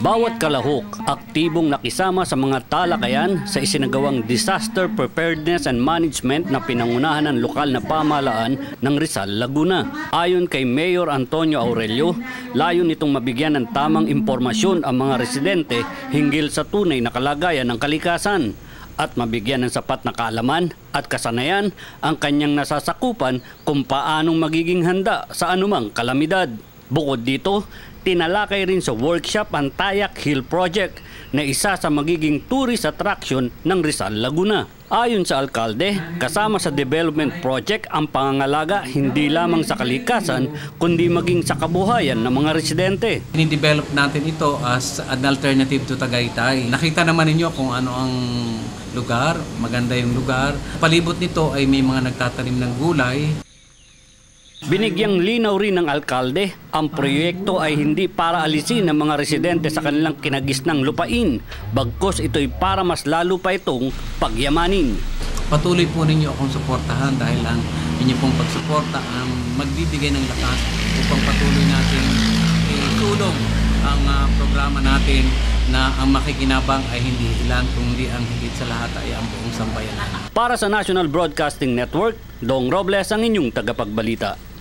Bawat kalahok, aktibong nakisama sa mga talakayan sa isinagawang Disaster Preparedness and Management na pinangunahan ng lokal na pamahalaan ng Rizal, Laguna. Ayon kay Mayor Antonio Aurelio, layon nitong mabigyan ng tamang impormasyon ang mga residente hinggil sa tunay na kalagayan ng kalikasan at mabigyan ng sapat na kaalaman at kasanayan ang kanyang nasasakupan kung paanong magiging handa sa anumang kalamidad. Bukod dito, tinalakay rin sa workshop ang Tayak Hill Project na isa sa magiging tourist attraction ng Rizal, Laguna. Ayon sa alkalde, kasama sa development project ang pangangalaga hindi lamang sa kalikasan kundi maging sa kabuhayan ng mga residente. Ini-develop natin ito as an alternative to Tagaytay. Nakita naman ninyo kung ano ang lugar, maganda yung lugar. Palibot nito ay may mga nagtatanim ng gulay. Binigyang linaw rin ng alkalde, ang proyekto ay hindi para alisin ang mga residente sa kanilang kinagisnang lupain, bagkus ito'y para mas lalo pa itong pagyamanin. Patuloy po ninyo akong suportahan dahil ang inyong pong pagsuporta ang magbibigay ng lakas upang patuloy natin itulong ang programa natin na ang makikinabang ay hindi ilan kundi ang higit sa lahat ay ang buong sambayanan. Para sa National Broadcasting Network, Dong Robles ang inyong tagapagbalita.